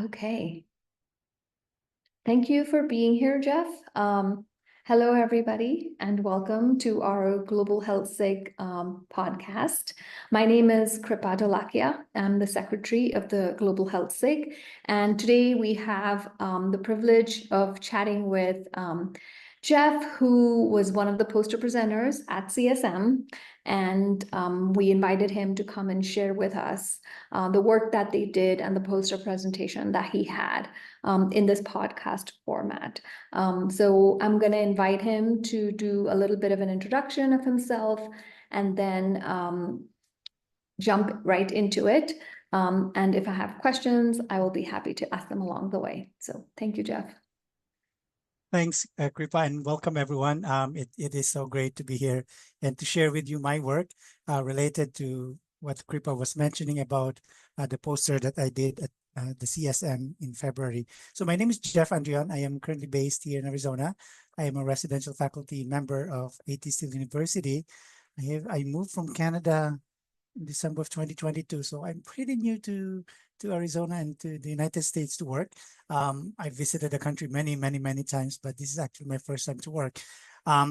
Okay. Thank you for being here, Jeff. Hello, everybody, and welcome to our Global Health SIG podcast. My name is Kripa Dholakia. I'm the secretary of the Global Health SIG, and today we have the privilege of chatting with Jeff, who was one of the poster presenters at CSM, and we invited him to come and share with us the work that they did and the poster presentation that he had in this podcast format. So I'm going to invite him to do a little bit of an introduction of himself and then jump right into it. And if I have questions, I will be happy to ask them along the way. So thank you, Jeff. Thanks, Kripa, and welcome everyone. It is so great to be here and to share with you my work related to what Kripa was mentioning about the poster that I did at the CSM in February. So my name is Jeffrey Andrion. I am currently based here in Arizona. I am a residential faculty member of A.T. Still University. I moved from Canada in December of 2022, so I'm pretty new to Arizona and to the United States to work. I visited the country many times, but this is actually my first time to work.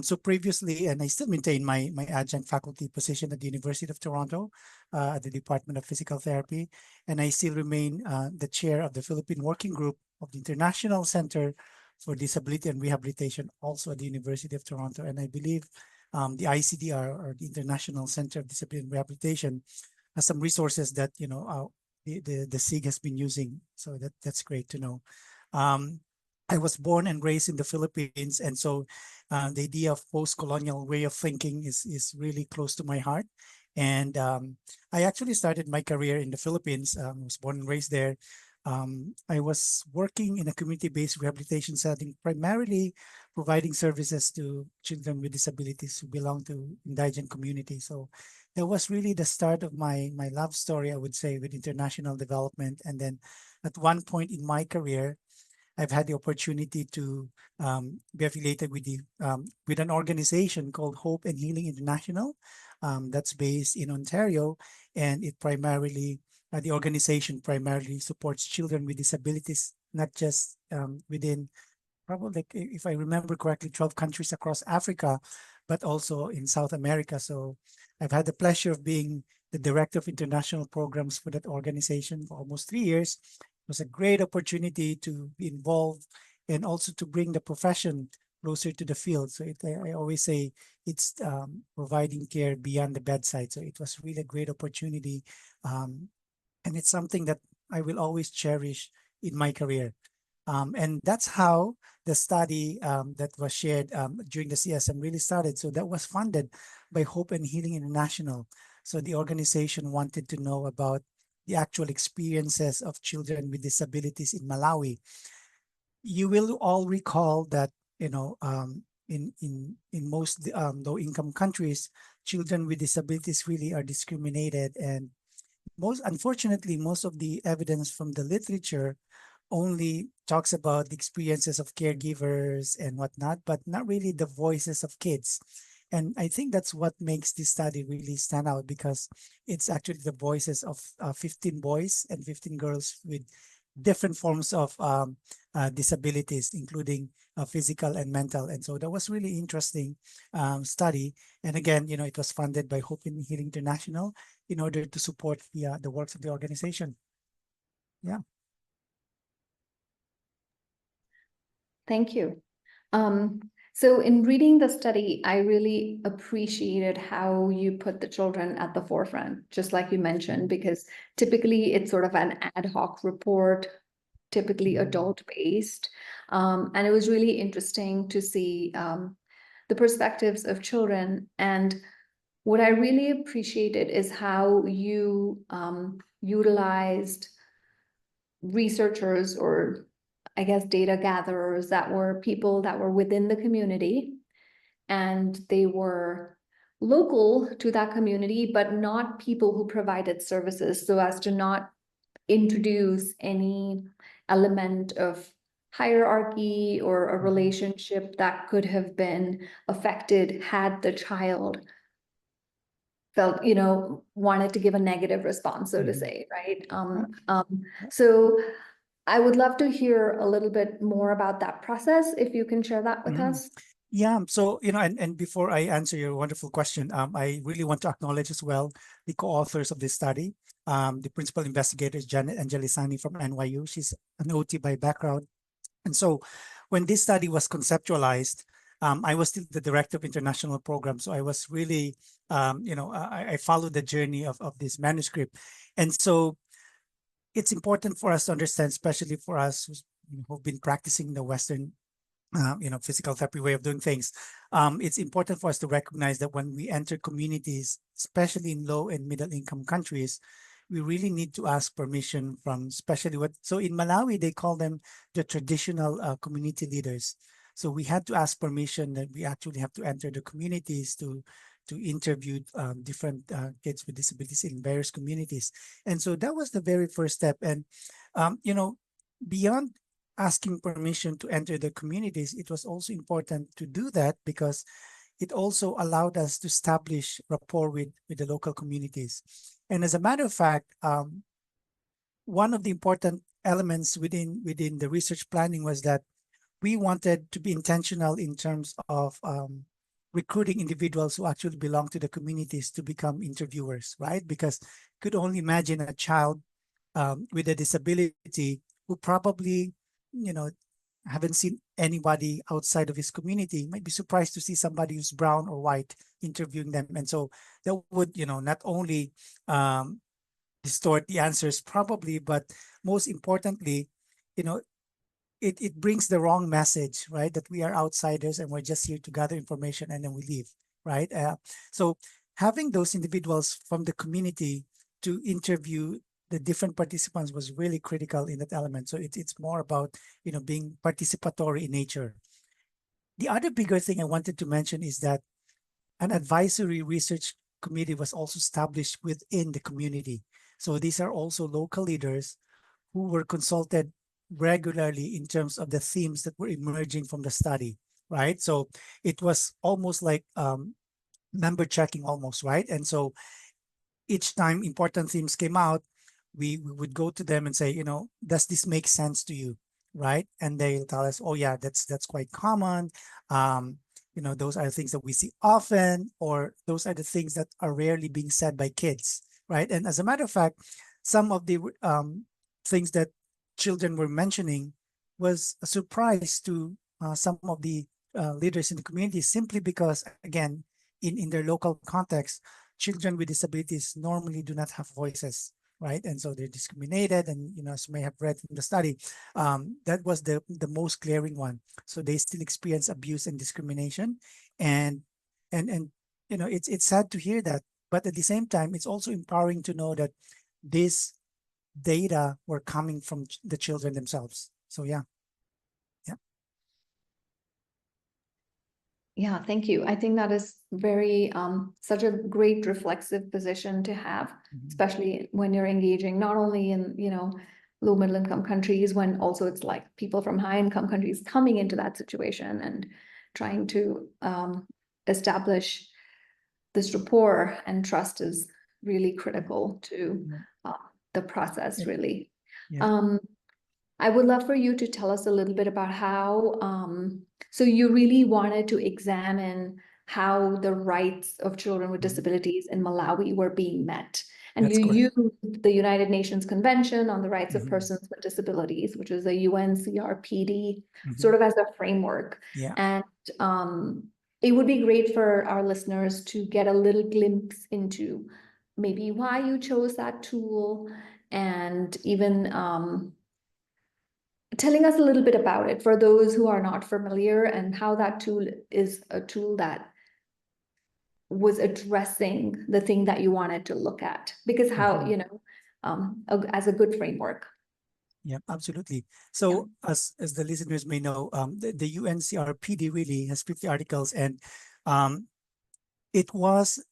So previously, and I still maintain my adjunct faculty position at the University of Toronto at the Department of Physical Therapy, and I still remain the chair of the Philippine Working Group of the International Center for Disability and Rehabilitation, also at the University of Toronto. And I believe the ICDR, or the International Center of Disability and Rehabilitation, has some resources that the SIG has been using. So that's great to know. I was born and raised in the Philippines, and so the idea of post-colonial way of thinking is really close to my heart. And I actually started my career in the Philippines. I was born and raised there. I was working in a community-based rehabilitation setting, primarily providing services to children with disabilities who belong to indigent communities. So that was really the start of my love story, I would say, with international development. And then at one point in my career, I've had the opportunity to be affiliated with an organization called Hope and Healing International that's based in Ontario, and the organization primarily supports children with disabilities, not just within, probably, if I remember correctly, 12 countries across Africa, but also in South America. So I've had the pleasure of being the director of international programs for that organization for almost 3 years. It was a great opportunity to be involved and also to bring the profession closer to the field. So I always say it's providing care beyond the bedside. So it was really a great opportunity. And it's something that I will always cherish in my career. And that's how the study that was shared during the CSM really started. So that was funded by Hope and Healing International. So the organization wanted to know about the actual experiences of children with disabilities in Malawi. You will all recall that, in most low-income countries, children with disabilities really are discriminated, and unfortunately, most of the evidence from the literature only talks about the experiences of caregivers and whatnot, but not really the voices of kids. And I think that's what makes this study really stand out, because it's actually the voices of 15 boys and 15 girls with different forms of disabilities, including physical and mental. And so that was really interesting study. And again, it was funded by Hope and Healing International in order to support the works of the organization. Yeah. Thank you. So in reading the study, I really appreciated how you put the children at the forefront, just like you mentioned, because typically it's sort of an ad hoc report, typically adult-based. And it was really interesting to see the perspectives of children. And what I really appreciated is how you utilized researchers, or I guess data gatherers, that were people that were within the community, and they were local to that community, but not people who provided services, so as to not introduce any element of hierarchy or a relationship that could have been affected had the child felt, wanted to give a negative response, so to say, right? So I would love to hear a little bit more about that process, if you can share that with us. Yeah, so and before I answer your wonderful question, I really want to acknowledge as well the co-authors of this study, the principal investigator is Janet Angelisani from NYU. She's an OT by background, and so when this study was conceptualized, I was still the director of international programs, so I was really, I followed the journey of this manuscript, and so it's important for us to understand, especially for us who've been practicing the Western physical therapy way of doing things. It's important for us to recognize that when we enter communities, especially in low and middle income countries, we really need to ask permission from especially so in Malawi, they call them the traditional community leaders. So we had to ask permission that we actually have to enter the communities to interview different kids with disabilities in various communities. And so that was the very first step. And, beyond asking permission to enter the communities, it was also important to do that because it also allowed us to establish rapport with the local communities. And as a matter of fact, one of the important elements within the research planning was that we wanted to be intentional in terms of recruiting individuals who actually belong to the communities to become interviewers, right? Because could only imagine a child with a disability who probably, haven't seen anybody outside of his community, might be surprised to see somebody who's brown or white interviewing them. And so that would, not only distort the answers probably, but most importantly, you know, it brings the wrong message, right? That we are outsiders and we're just here to gather information and then we leave, right? So having those individuals from the community to interview the different participants was really critical in that element. So it's more about, being participatory in nature. The other bigger thing I wanted to mention is that an advisory research committee was also established within the community. So these are also local leaders who were consulted regularly in terms of the themes that were emerging from the study, right? So it was almost like member checking almost, right? And so each time important themes came out, we would go to them and say, does this make sense to you, right? And they'll tell us, oh yeah, that's quite common. Those are the things that we see often, or those are the things that are rarely being said by kids, right? And as a matter of fact, some of the things that children were mentioning was a surprise to some of the leaders in the community, simply because, again, in their local context, children with disabilities normally do not have voices, right? And so they're discriminated. And, as you may have read in the study, that was the most glaring one. So they still experience abuse and discrimination. And it's sad to hear that. But at the same time, it's also empowering to know that this data were coming from the children themselves. So yeah. Yeah, thank you. I think that is very such a great reflexive position to have, especially when you're engaging not only in, low middle income countries, when also it's like people from high income countries coming into that situation and trying to establish this rapport and trust is really critical to the process, really. Yeah. I would love for you to tell us a little bit about how, so you really wanted to examine how the rights of children with disabilities in Malawi were being met. And That's you correct. used the United Nations Convention on the Rights of Persons with Disabilities, which is a UNCRPD, sort of as a framework. Yeah. And it would be great for our listeners to get a little glimpse into maybe why you chose that tool, and even telling us a little bit about it for those who are not familiar, and how that tool is a tool that was addressing the thing that you wanted to look at, because how, as a good framework. Yeah, absolutely. So as the listeners may know, the UNCRPD really has 50 articles, and it was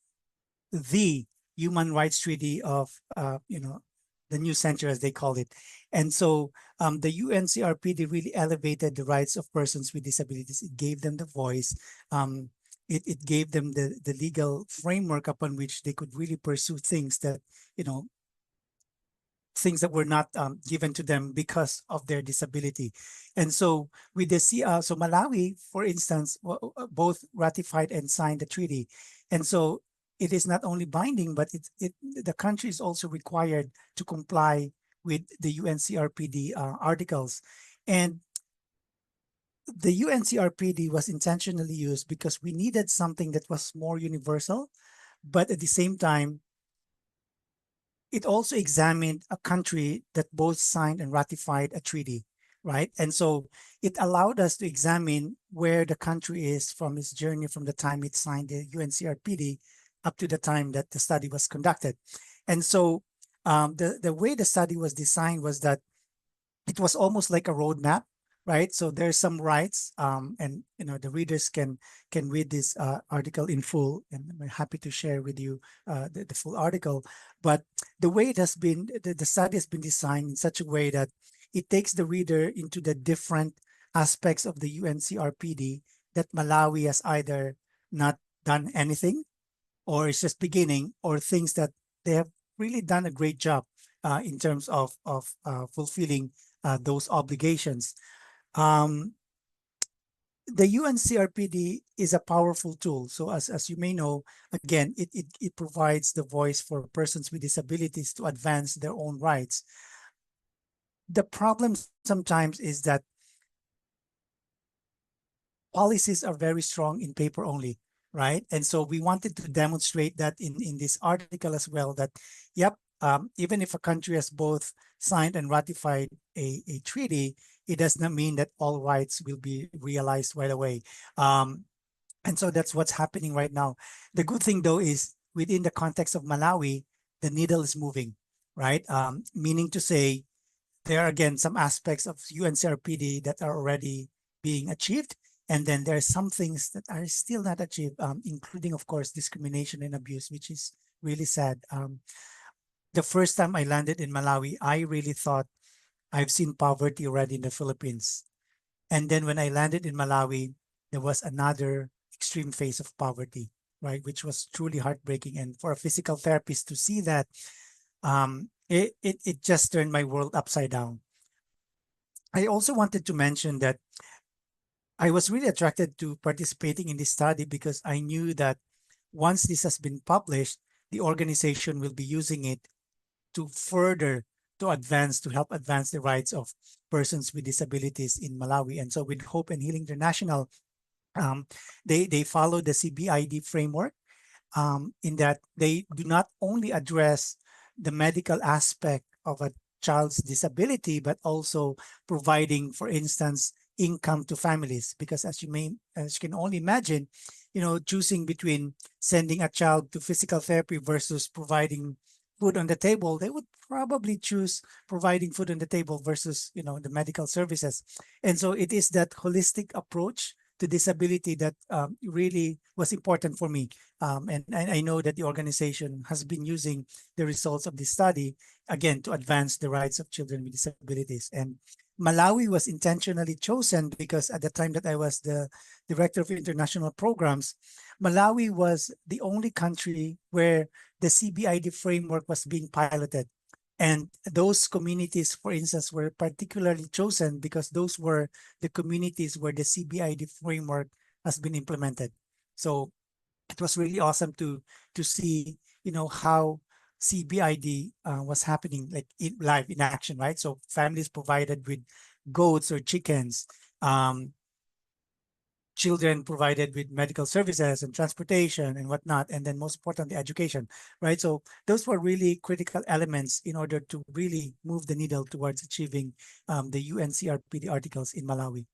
the human rights treaty of the new century, as they call it. And so the UNCRPD really elevated the rights of persons with disabilities. It gave them the voice. It gave them the legal framework upon which they could really pursue things that things that were not given to them because of their disability. And so with the so Malawi, for instance, both ratified and signed the treaty. And so it is not only binding, but the country is also required to comply with the UNCRPD articles. And the UNCRPD was intentionally used because we needed something that was more universal, but at the same time, it also examined a country that both signed and ratified a treaty, right? And so it allowed us to examine where the country is from its journey from the time it signed the UNCRPD up to the time that the study was conducted. And so the way the study was designed was that it was almost like a roadmap, right? So there's some rights, and the readers can read this article in full, and I'm happy to share with you the full article. But the way it has been, the study has been designed in such a way that it takes the reader into the different aspects of the UNCRPD that Malawi has either not done anything, or it's just beginning, or things that they have really done a great job in terms of fulfilling those obligations. The UNCRPD is a powerful tool. So as you may know, again, it provides the voice for persons with disabilities to advance their own rights. The problem sometimes is that policies are very strong in paper only, right? And so we wanted to demonstrate that in this article as well, that, yep, even if a country has both signed and ratified a treaty, it does not mean that all rights will be realized right away. And so that's what's happening right now. The good thing, though, is within the context of Malawi, the needle is moving, right? Meaning to say, there are, again, some aspects of UNCRPD that are already being achieved. And then there are some things that are still not achieved, including, of course, discrimination and abuse, which is really sad. The first time I landed in Malawi, I really thought I've seen poverty already in the Philippines. And then when I landed in Malawi, there was another extreme phase of poverty, right? Which was truly heartbreaking. And for a physical therapist to see that, it just turned my world upside down. I also wanted to mention that I was really attracted to participating in this study because I knew that once this has been published, the organization will be using it to further to help advance the rights of persons with disabilities in Malawi. And so with Hope and Healing International, they follow the CBID framework, in that they do not only address the medical aspect of a child's disability, but also providing, for instance, income to families. Because as you can only imagine, choosing between sending a child to physical therapy versus providing food on the table, they would probably choose providing food on the table versus, the medical services. And so it is that holistic approach to disability that really was important for me. And I know that the organization has been using the results of this study, again, to advance the rights of children with disabilities. And Malawi was intentionally chosen because at the time that I was the director of international programs, Malawi was the only country where the CBID framework was being piloted. And those communities, for instance, were particularly chosen because those were the communities where the CBID framework has been implemented. So it was really awesome to see, how CBID was happening, like live in action, right? So families provided with goats or chickens, children provided with medical services and transportation and whatnot, and then most importantly, education, right? So those were really critical elements in order to really move the needle towards achieving the UNCRPD articles in Malawi.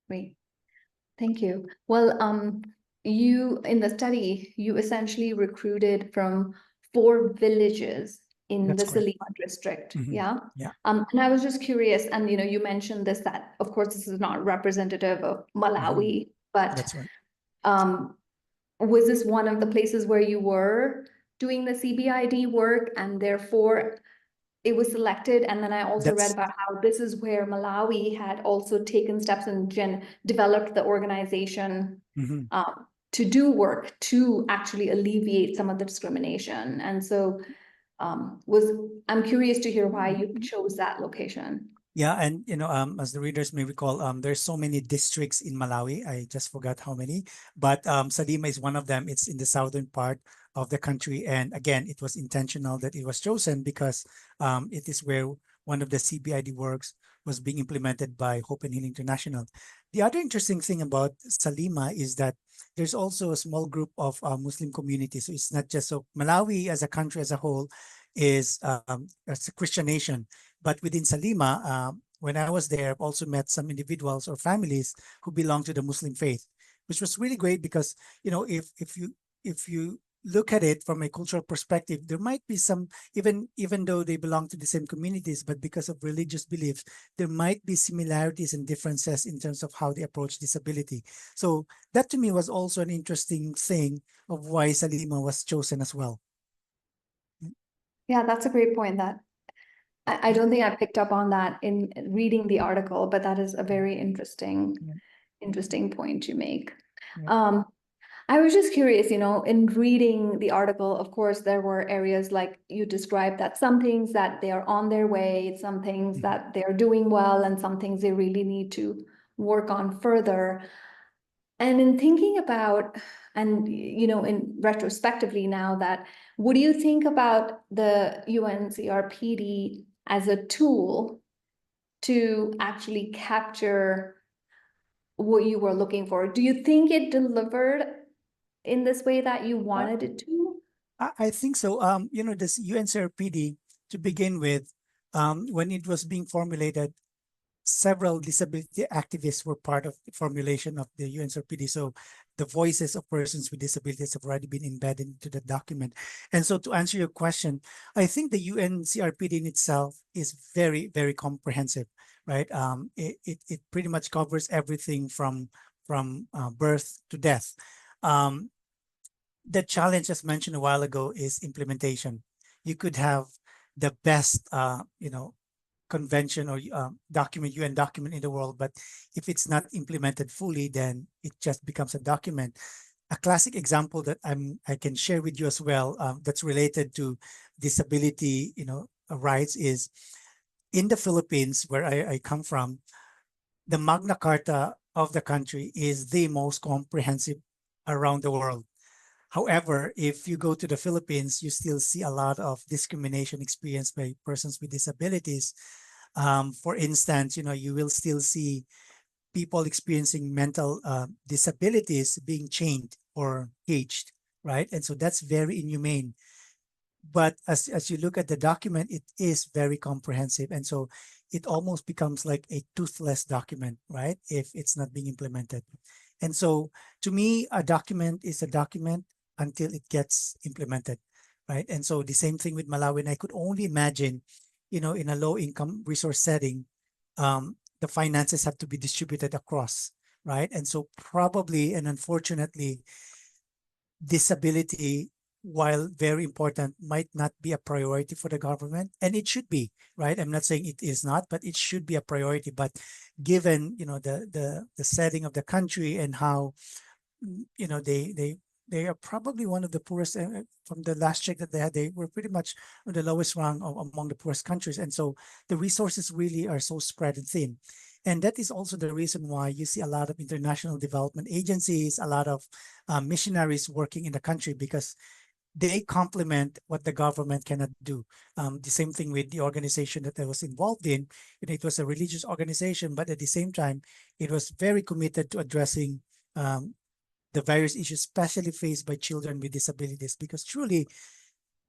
Great. Thank you. Well, you, in the study, you essentially recruited from 4 villages in That's the correct. Silima district. Mhm. Yeah. Yeah. And I was just curious, and you mentioned this, that of course this is not representative of Malawi, but That's right. was this one of the places where you were doing the CBID work and therefore it was selected? And then I also read That's about how this is where Malawi had also taken steps and developed the organization mhm. to do work to actually alleviate some of the discrimination. And so I'm curious to hear why you chose that location. Yeah, and as the readers may recall, there's so many districts in Malawi. I just forgot how many, but Salima is one of them. It's in the southern part of the country, and again, it was intentional that it was chosen because it is where one of the CBID works was being implemented by Hope and Healing International. The other interesting thing about Salima is that there's also a small group of Muslim communities. So it's not just so Malawi as a country as a whole is it's a Christian nation, but within Salima, when I was there, I've also met some individuals or families who belong to the Muslim faith, which was really great because if you look at it from a cultural perspective, there might be some even though they belong to the same communities, but because of religious beliefs, there might be similarities and differences in terms of how they approach disability. So that to me was also an interesting thing of why Salima was chosen as well. Yeah, that's a great point. That I don't think I picked up on that in reading the article, but that is a very interesting point you make. Yeah. I was just curious, in reading the article, of course, there were areas like you described that some things that they are on their way, some things that they're doing well, and some things they really need to work on further. And in thinking about, and in retrospectively now, that what do you think about the UNCRPD as a tool to actually capture what you were looking for? Do you think it delivered in this way that you wanted it to? I think so. This UNCRPD to begin with, when it was being formulated, several disability activists were part of the formulation of the UNCRPD. So the voices of persons with disabilities have already been embedded into the document. And so to answer your question, I think the UNCRPD in itself is very, very comprehensive, right? It pretty much covers everything from birth to death. The challenge, as mentioned a while ago, is implementation. You could have the best, convention or document, UN document in the world, but if it's not implemented fully, then it just becomes a document. A classic example that I can share with you as well, that's related to disability, rights is in the Philippines, where I come from. The Magna Carta of the country is the most comprehensive around the world. However, if you go to the Philippines, you still see a lot of discrimination experienced by persons with disabilities. For instance, you will still see people experiencing mental disabilities being chained or caged, right? And so that's very inhumane. But as you look at the document, it is very comprehensive. And so it almost becomes like a toothless document, right? If it's not being implemented. And so to me, a document is a document until it gets implemented, right? And so the same thing with Malawi. And I could only imagine, in a low income resource setting, the finances have to be distributed across, right? And so probably and unfortunately, disability, while very important, might not be a priority for the government, and it should be, right? I'm not saying it is not, but it should be a priority. But given the setting of the country and how they are probably one of the poorest. From the last check that they had, they were pretty much on the lowest rung among the poorest countries, and so the resources really are so spread and thin. And that is also the reason why you see a lot of international development agencies, a lot of missionaries working in the country, because they complement what the government cannot do. The same thing with the organization that I was involved in. It was a religious organization, but at the same time, it was very committed to addressing the various issues, especially faced by children with disabilities, because truly,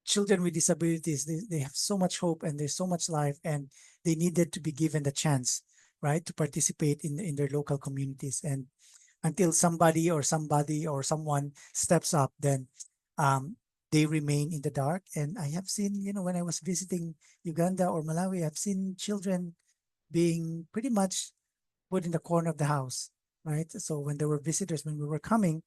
children with disabilities, they have so much hope and there's so much life, and they needed to be given the chance, right, to participate in their local communities. And until somebody or someone steps up, then they remain in the dark. And I have seen, when I was visiting Uganda or Malawi, I've seen children being pretty much put in the corner of the house, right? So when there were visitors, when we were coming,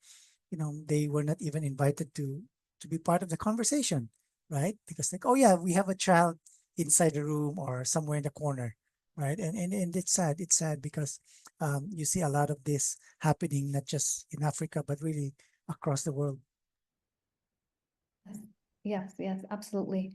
they were not even invited to be part of the conversation, right? Because like, oh yeah, we have a child inside the room or somewhere in the corner, right? And it's sad. It's sad because you see a lot of this happening, not just in Africa, but really across the world. Yes, yes, absolutely.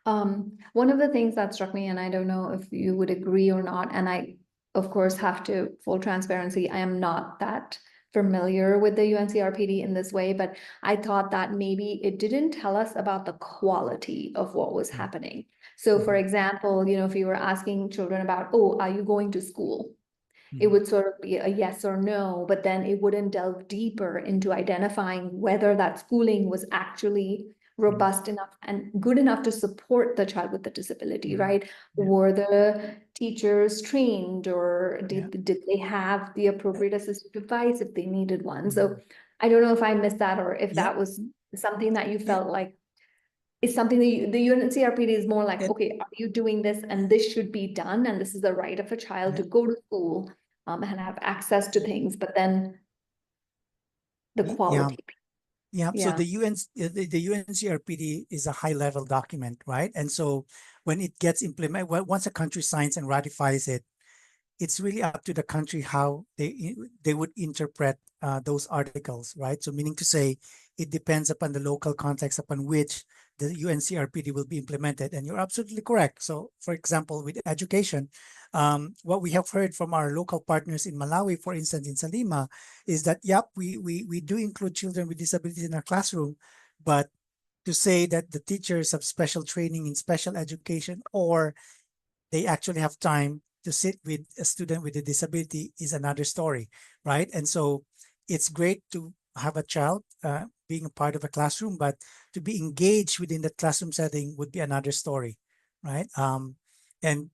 One of the things that struck me, and I don't know if you would agree or not, and I, of course, have to, full transparency, I am not that familiar with the UNCRPD in this way, but I thought that maybe it didn't tell us about the quality of what was happening. So for example, if you were asking children about, oh, are you going to school? It would sort of be a yes or no, but then it wouldn't delve deeper into identifying whether that schooling was actually robust enough and good enough to support the child with the disability, right? Yeah. Were the teachers trained, or Yeah. did they have the appropriate assistive device if they needed one? So I don't know if I missed that, or if Yeah. that was something that you Yeah. felt like is something that the UNCRPD is more like, And okay, are you doing this, and this should be done, and this is the right of a child to yeah. go to school and have access to things, but then the Yeah. quality. Yeah, so Yeah. the UNCRPD is a high-level document, right? And so when it gets implemented, once a country signs and ratifies it, it's really up to the country how they would interpret those articles, right? So meaning to say, it depends upon the local context upon which the UNCRPD will be implemented. And you're absolutely correct. So, for example, with education, what we have heard from our local partners in Malawi, for instance, in Salima, is that yep, we do include children with disabilities in our classroom, but to say that the teachers have special training in special education, or they actually have time to sit with a student with a disability, is another story, right? And so it's great to have a child being a part of a classroom, but to be engaged within that classroom setting would be another story, right? And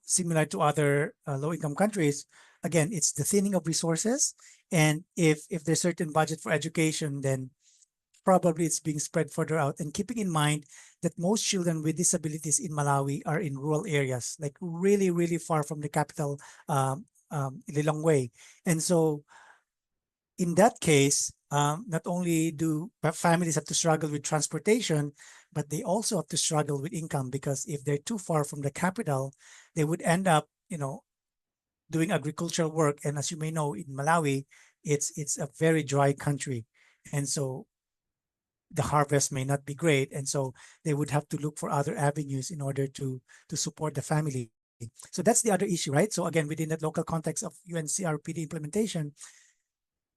similar to other low-income countries, again, it's the thinning of resources, and if there's certain budget for education, then probably it's being spread further out. And keeping in mind that most children with disabilities in Malawi are in rural areas, like really, really far from the capital, Lilongwe. And so in that case, not only do families have to struggle with transportation, but they also have to struggle with income, because if they're too far from the capital, they would end up, doing agricultural work. And as you may know, in Malawi, it's a very dry country. And so the harvest may not be great, and so they would have to look for other avenues in order to support the family. So that's the other issue, right? So again, within that local context of UNCRPD implementation,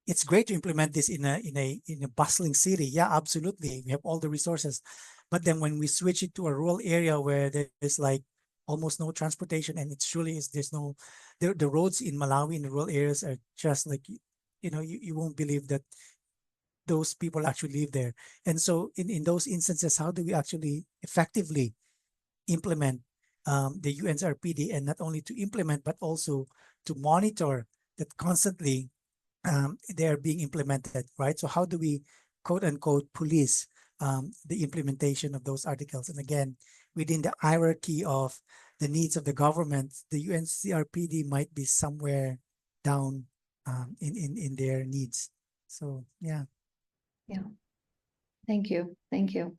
it's great to implement this in a bustling city. Yeah, absolutely, we have all the resources, but then when we switch it to a rural area where there's like almost no transportation, and it truly is, there's no, the roads in Malawi in the rural areas are just like, you won't believe that those people actually live there. And so in those instances, how do we actually effectively implement the UNSRPD, and not only to implement, but also to monitor that constantly they are being implemented, right? So how do we quote unquote police the implementation of those articles? And again, within the hierarchy of the needs of the government, the UNCRPD might be somewhere down in their needs. So yeah. Yeah. Thank you. Thank you.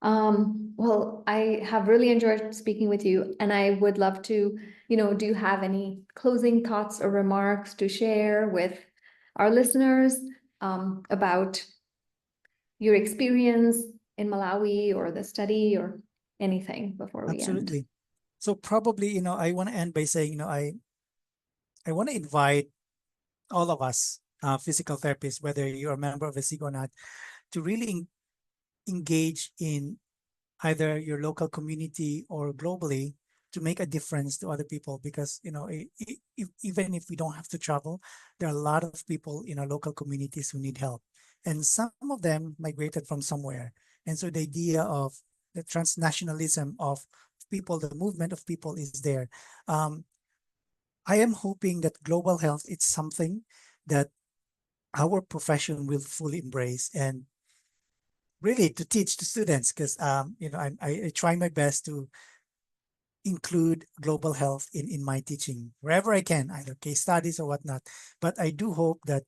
Well, I have really enjoyed speaking with you, and I would love to, do you have any closing thoughts or remarks to share with our listeners about your experience in Malawi or the study or anything before we end? Absolutely. So probably, I want to end by saying, I want to invite all of us, physical therapists, whether you're a member of a SIG or not, to really engage in either your local community or globally to make a difference to other people. Because, even if we don't have to travel, there are a lot of people in our local communities who need help. And some of them migrated from somewhere. And so the idea of the transnationalism of people, the movement of people is there. Um, I am hoping that global health is something that our profession will fully embrace, and really to teach to students, because I try my best to include global health in my teaching wherever I can, either case studies or whatnot. But I do hope that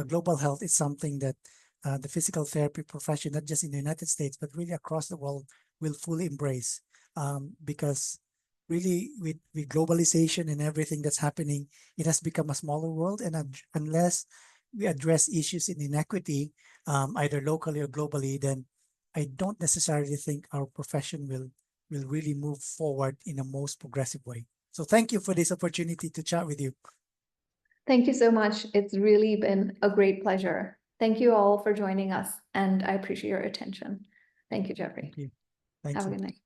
global health is something that the physical therapy profession, not just in the United States, but really across the world, will fully embrace. Because really, with globalization and everything that's happening, it has become a smaller world. And unless we address issues in inequity, either locally or globally, then I don't necessarily think our profession will really move forward in a most progressive way. So thank you for this opportunity to chat with you. Thank you so much. It's really been a great pleasure. Thank you all for joining us, and I appreciate your attention. Thank you, Jeffrey. Thank you. Thank Have a you. good night.